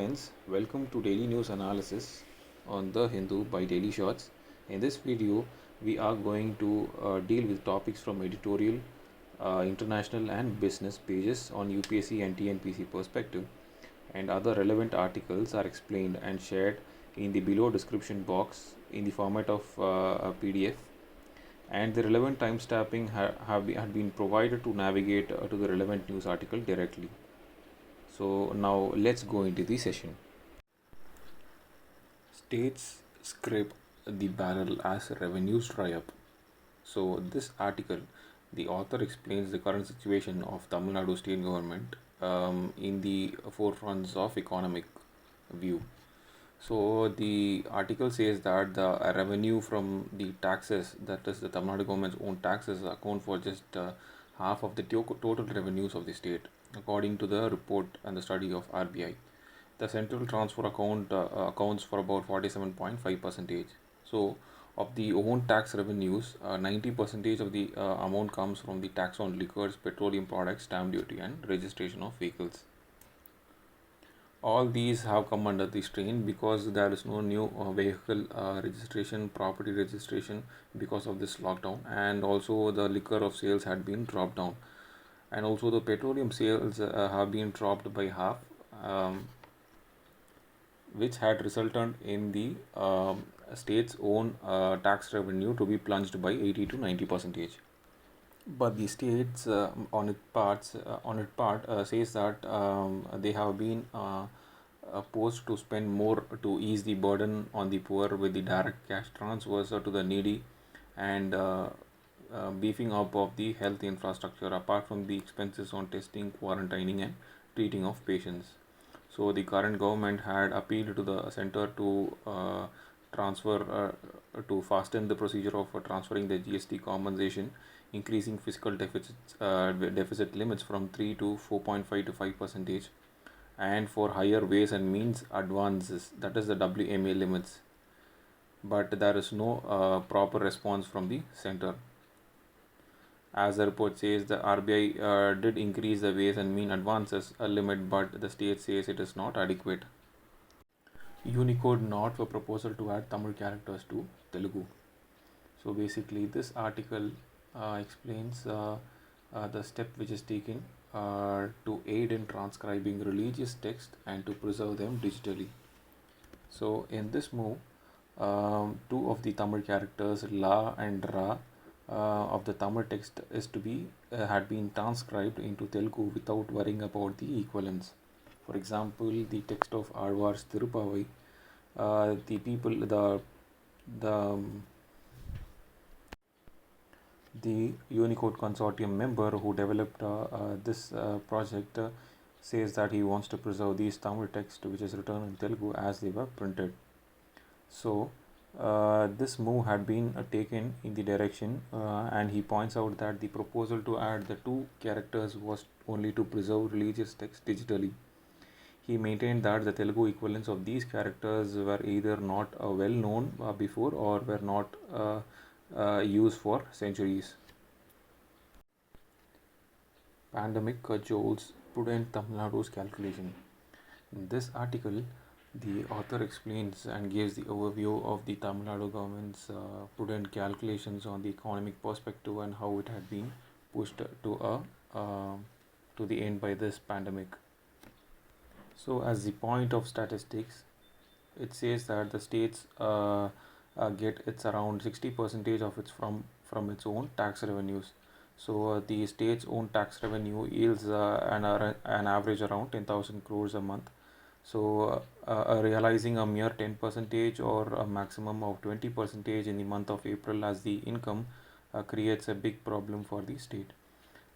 friends, welcome to Daily News Analysis on The Hindu by Daily Shots. In this video, we are going to deal with topics from editorial, international, and business pages on UPSC and TNPC perspective, and other relevant articles are explained and shared in the below description box in the format of a PDF. And the relevant timestamping had been provided to navigate to the relevant news article directly. So now let's go into the session. States scrape the barrel as revenues dry up. So this article, the author explains the current situation of Tamil Nadu state government in the forefronts of economic view. So the article says that the revenue from the taxes, that is the Tamil Nadu government's own taxes, account for just half of the total revenues of the state, according to the report and the study of RBI. The central transfer account accounts for about 47.5 percentage. So of the own tax revenues, 90 percentage of the amount comes from the tax on liquors, petroleum products, stamp duty, and registration of vehicles. All these have come under the strain because there is no new vehicle registration, property registration because of this lockdown, and also the liquor of sales had been dropped down, and also the petroleum sales have been dropped by half, which had resulted in the state's own tax revenue to be plunged by 80 to 90 percentage. But the states on its part says that they have been posed to spend more to ease the burden on the poor with the direct cash transfers to the needy, and beefing up of the health infrastructure apart from the expenses on testing, quarantining, and treating of patients. So the current government had appealed to the center to transfer to fasten the procedure of transferring the GST compensation, increasing fiscal deficit limits from 3 to 4.5 to 5 percentage, and for higher ways and means advances, that is the WMA limits. But there is no proper response from the center. As the report says, the RBI did increase the ways and mean advances a limit, but the state says it is not adequate. Unicode not for proposal to add Tamil characters to Telugu. So basically, this article explains the step which is taken to aid in transcribing religious text and to preserve them digitally. So in this move, two of the Tamil characters La and Ra of the Tamil text is to be had been transcribed into Telugu without worrying about the equivalence. For example, the text of Alvar's Tirupavai, the people the Unicode consortium member who developed this project says that he wants to preserve these Tamil text which is written in Telugu as they were printed. So this move had been taken in the direction, and he points out that the proposal to add the two characters was only to preserve religious text digitally. He maintained that the Telugu equivalents of these characters were either not well known before or were not used for centuries. Pandemic cajoles prudent Tamil Nadu's calculation. In this article, the author explains and gives the overview of the Tamil Nadu government's prudent calculations on the economic perspective and how it had been pushed to the end by this pandemic. So, as the point of statistics, it says that the states get its around 60 percentage of its from its own tax revenues. So the state's own tax revenue yields an average around 10,000 crores a month. So realizing a mere 10 percentage or a maximum of 20 percentage in the month of April as the income creates a big problem for the state.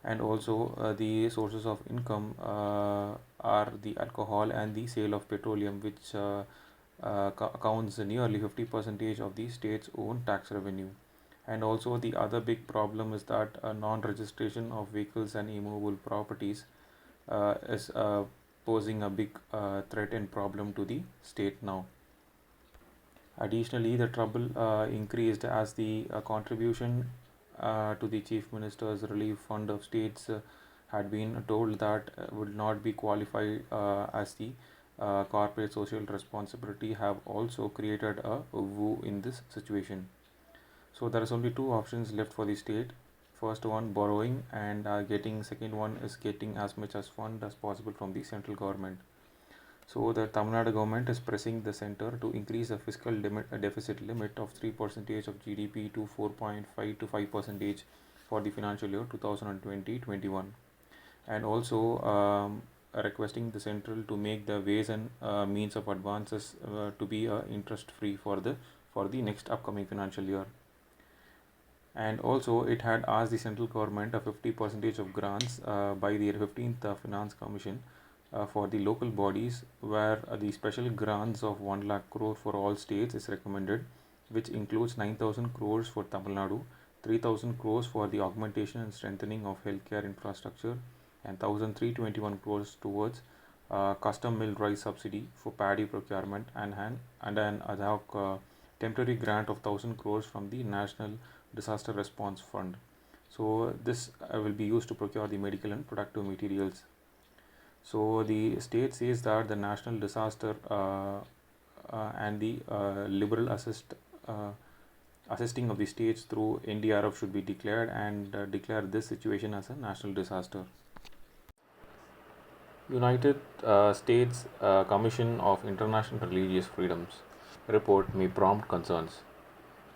And also the sources of income are the alcohol and the sale of petroleum, which accounts nearly 50 percentage of the state's own tax revenue. And also the other big problem is that non-registration of vehicles and immovable properties is posing a big threat and problem to the state now. Additionally, the trouble increased as the contribution to the Chief Minister's Relief Fund of States had been told that would not be qualified as the corporate social responsibility have also created a woo in this situation. So there is only two options left for the state. First one, borrowing, and getting. Second one is getting as much as fund as possible from the central government. So the Tamil Nadu government is pressing the center to increase the fiscal deficit limit of 3% of GDP to 4.5 to 5% for the financial year 2020-21, and also requesting the central to make the ways and means of advances to be interest free for the next upcoming financial year. And also it had asked the central government a 50% of grants by the 15th Finance Commission for the local bodies, where the special grants of 1 lakh crore for all states is recommended, which includes 9,000 crores for Tamil Nadu, 3,000 crores for the augmentation and strengthening of healthcare infrastructure, and 1,321 crores towards custom mill rice subsidy for paddy procurement, and an ad hoc temporary grant of 1,000 crores from the National Disaster Response Fund. So this will be used to procure the medical and productive materials. So the state says that the national disaster and the liberal assisting of the states through NDRF should be declared, and declare this situation as a national disaster. United States Commission of International Religious Freedoms report may prompt concerns.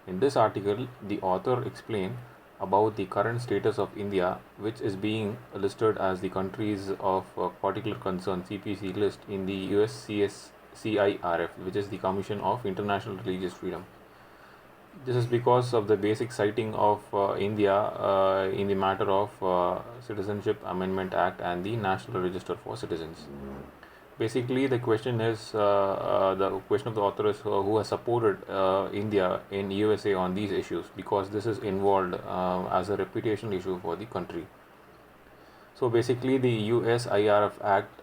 In this article, the author explained about the current status of India, which is being listed as the countries of particular concern (CPC) list in the USCIRF, which is the Commission of International Religious Freedom. This is because of the basic citing of India in the matter of Citizenship Amendment Act and the National Register for Citizens. Basically, the question of the author is who has supported India in USA on these issues, because this is involved as a reputation issue for the country. So basically, the USIRF Act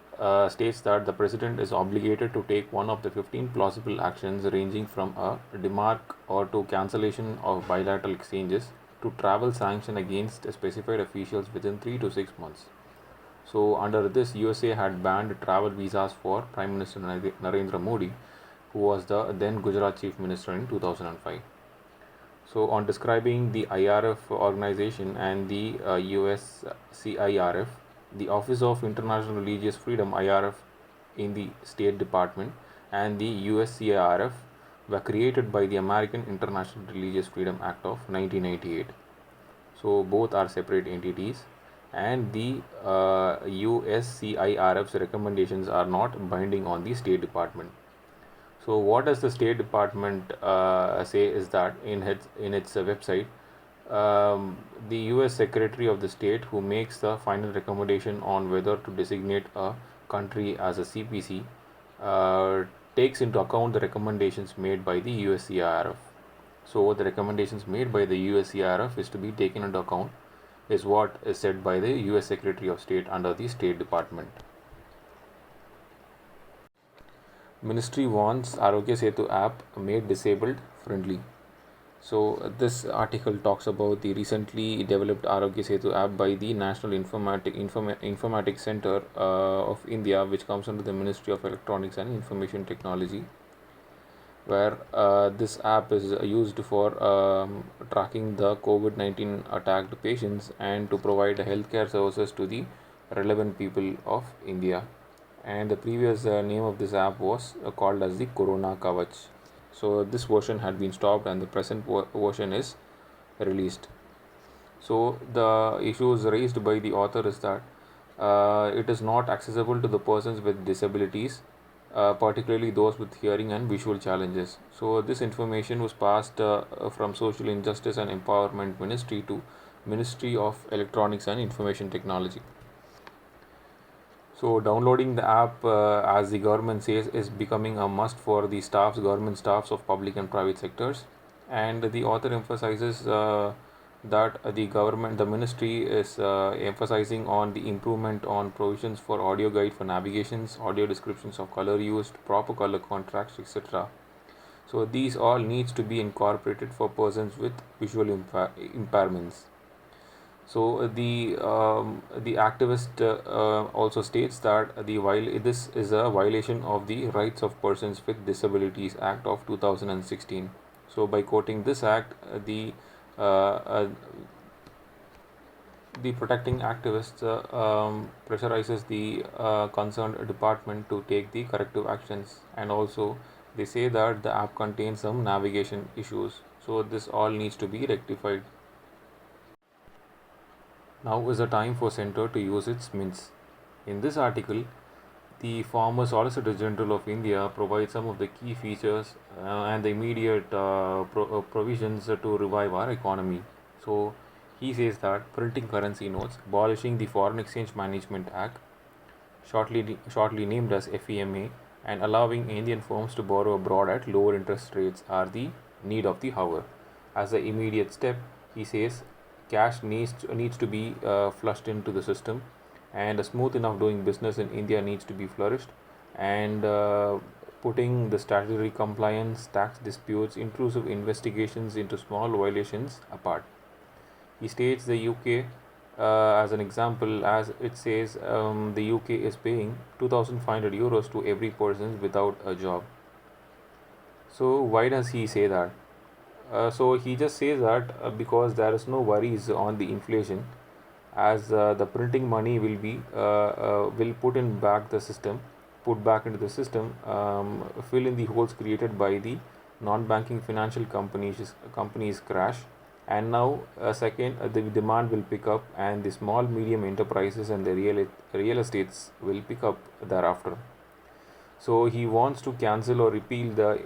states that the president is obligated to take one of the 15 plausible actions, ranging from a demarque or to cancellation of bilateral exchanges to travel sanction against specified officials within 3 to 6 months. So under this, USA had banned travel visas for Prime Minister Narendra Modi, who was the then Gujarat Chief Minister in 2005. So on describing the IRF organization and the USCIRF, the Office of International Religious Freedom (IRF) in the State Department and the USCIRF were created by the American International Religious Freedom Act of 1998. So both are separate entities, and the USCIRF's recommendations are not binding on the State Department. So what does the State Department say is that in its website, the US Secretary of the State, who makes the final recommendation on whether to designate a country as a CPC, takes into account the recommendations made by the USCIRF. So the recommendations made by the USCIRF is to be taken into account, is what is said by the US Secretary of State under the State Department. Ministry wants Arogya Setu app made disabled friendly. So this article talks about the recently developed Arogya Setu app by the National Informatics Center of India, which comes under the Ministry of Electronics and Information Technology, where this app is used for tracking the COVID-19 attacked patients and to provide healthcare services to the relevant people of India. And the previous name of this app was called as the Corona Kavach. So this version had been stopped, and the present version is released. So the issues raised by the author is that it is not accessible to the persons with disabilities, particularly those with hearing and visual challenges. So this information was passed from Social Injustice and Empowerment Ministry to Ministry of Electronics and Information Technology. So downloading the app, as the government says, is becoming a must for the government staffs of public and private sectors. And the author emphasizes that the ministry is emphasizing on the improvement on provisions for audio guide for navigations, audio descriptions of color used, proper color contrast, etc. So these all needs to be incorporated for persons with visual impairments. So the activist also states that this is a violation of the Rights of Persons with Disabilities Act of 2016. So by quoting this act, the protecting activists pressurizes the concerned department to take the corrective actions, and also they say that the app contains some navigation issues. So this all needs to be rectified. Now is the time for Center to use its mints. In this article, the former Solicitor General of India provides some of the key features and the immediate provisions to revive our economy. So, he says that printing currency notes, abolishing the Foreign Exchange Management Act, shortly named as FEMA, and allowing Indian firms to borrow abroad at lower interest rates are the need of the hour. As an immediate step, he says cash needs to be flushed into the system, and a smooth enough doing business in India needs to be flourished, and putting the statutory compliance, tax disputes, intrusive investigations into small violations apart. He states the UK as an example, as it says the UK is paying 2,500 euros to every person without a job. So why does he say that? So he just says that because there is no worries on the inflation, as the printing money will put back into the system, fill in the holes created by the non-banking financial companies crash, and now second the demand will pick up, and the small medium enterprises and the real estates will pick up thereafter. So he wants to cancel or repeal the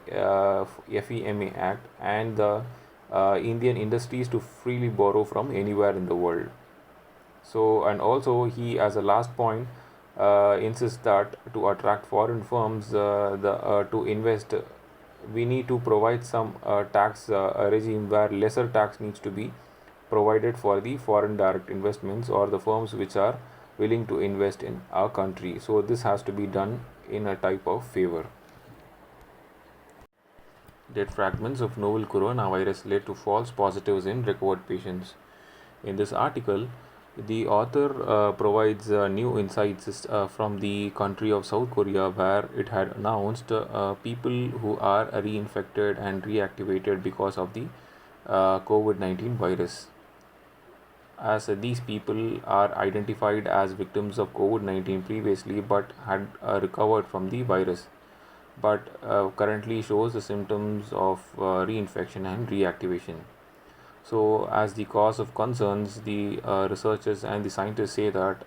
FEMA Act and the Indian industries to freely borrow from anywhere in the world. So, and also he, as a last point, insists that to attract foreign firms to invest, we need to provide some tax regime where lesser tax needs to be provided for the foreign direct investments or the firms which are willing to invest in our country. So this has to be done in a type of favor. Dead fragments of novel coronavirus led to false positives in recovered patients. In this article, the author provides new insights from the country of South Korea, where it had announced people who are reinfected and reactivated because of the COVID 19 virus. As these people are identified as victims of COVID 19 previously but had recovered from the virus, but currently shows the symptoms of reinfection and reactivation. So, as the cause of concerns, the researchers and the scientists say that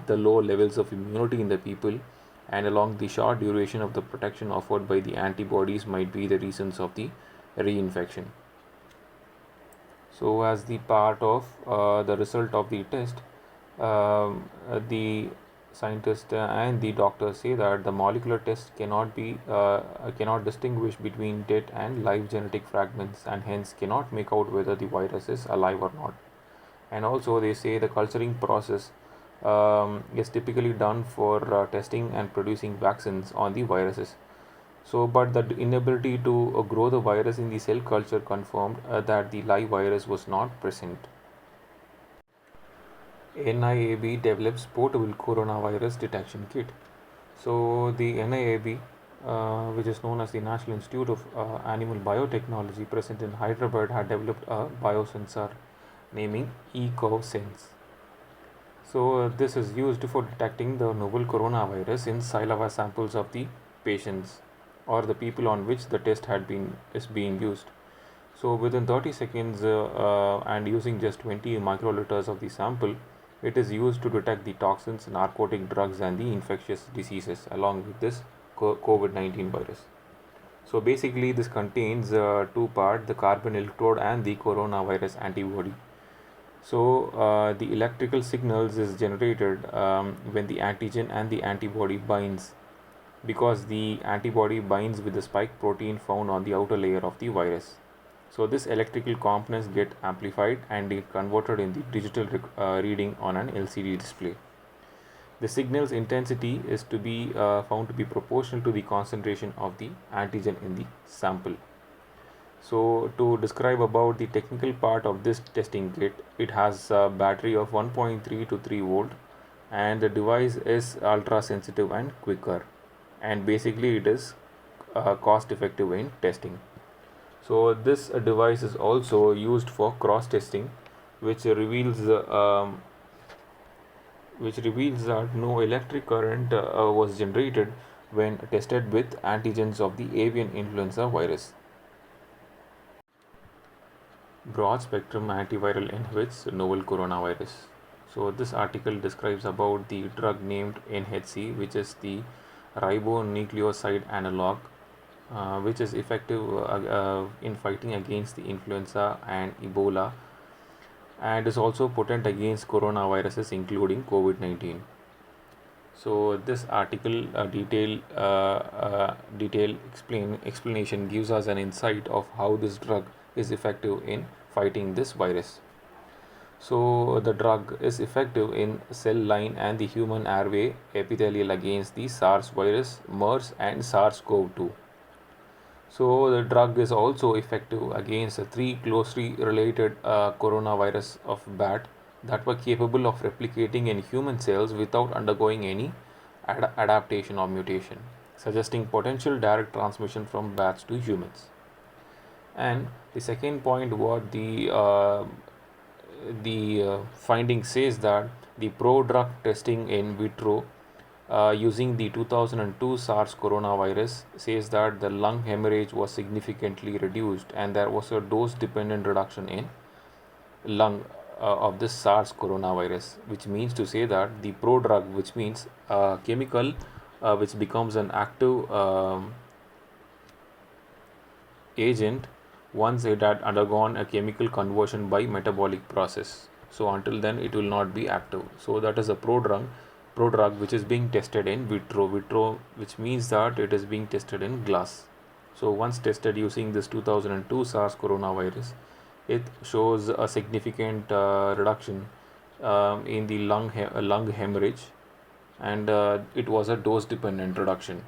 the low levels of immunity in the people and along the short duration of the protection offered by the antibodies might be the reasons of the reinfection. So, as the part of the result of the test, the scientists and the doctors say that the molecular test cannot distinguish between dead and live genetic fragments, and hence cannot make out whether the virus is alive or not. And also they say the culturing process is typically done for testing and producing vaccines on the viruses. So, but the inability to grow the virus in the cell culture confirmed that the live virus was not present. NIAB develops portable coronavirus detection kit. So, the NIAB, which is known as the National Institute of Animal Biotechnology, present in Hyderabad, had developed a biosensor naming EcoSense. So, this is used for detecting the novel coronavirus in saliva samples of the patients or the people on which the test is being used. So, within 30 seconds and using just 20 microliters of the sample, it is used to detect the toxins, narcotic drugs, and the infectious diseases along with this COVID 19 virus. So, basically, this contains two parts, the carbon electrode and the coronavirus antibody. So, the electrical signals is generated when the antigen and the antibody binds, because the antibody binds with the spike protein found on the outer layer of the virus. So this electrical components get amplified and converted in the digital reading on an LCD display. The signal's intensity is to be found to be proportional to the concentration of the antigen in the sample. So to describe about the technical part of this testing kit, it has a battery of 1.3 to 3 volt, and the device is ultra sensitive and quicker, and basically it is cost effective in testing. So this device is also used for cross testing, which reveals that no electric current was generated when tested with antigens of the avian influenza virus. Broad spectrum antiviral inhibits novel coronavirus. So this article describes about the drug named NHC, which is the ribonucleoside analog, which is effective in fighting against the influenza and Ebola, and is also potent against coronaviruses including COVID-19. So this article detail explanation gives us an insight of how this drug is effective in fighting this virus. So the drug is effective in cell line and the human airway epithelial against the SARS virus, MERS, and SARS-CoV-2. So the drug is also effective against the three closely related coronavirus of bat that were capable of replicating in human cells without undergoing any adaptation or mutation, suggesting potential direct transmission from bats to humans. And the second point, what the finding says that the pro-drug testing in vitro using the 2002 SARS coronavirus says that the lung hemorrhage was significantly reduced, and there was a dose-dependent reduction in lung of this SARS coronavirus, which means to say that the pro-drug, which means chemical which becomes an active agent once it had undergone a chemical conversion by metabolic process. So until then it will not be active. So that is a prodrug which is being tested in vitro, which means that it is being tested in glass. So once tested using this 2002 SARS coronavirus, it shows a significant reduction in the lung hemorrhage, and it was a dose dependent reduction.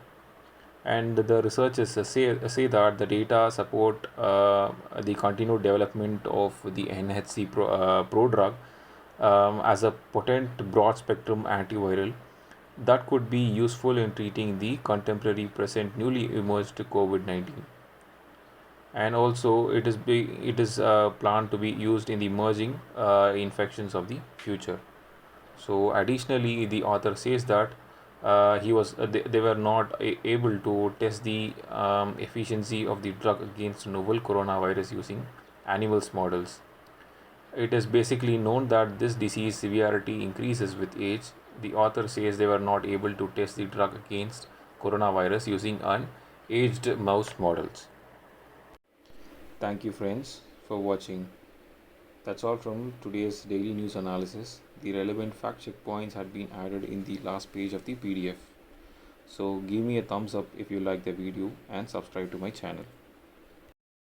And the researchers say that the data support the continued development of the NHC prodrug as a potent broad spectrum antiviral that could be useful in treating the contemporary present newly emerged COVID-19. And also it is planned to be used in the emerging infections of the future. So additionally, the author says that they were not able to test the efficiency of the drug against novel coronavirus using animals models. It is basically known that this disease severity increases with age. The author says they were not able to test the drug against coronavirus using aged mouse models. Thank you, friends, for watching. That's all from today's daily news analysis. The relevant fact check points had been added in the last page of the PDF. So give me a thumbs up if you like the video and subscribe to my channel.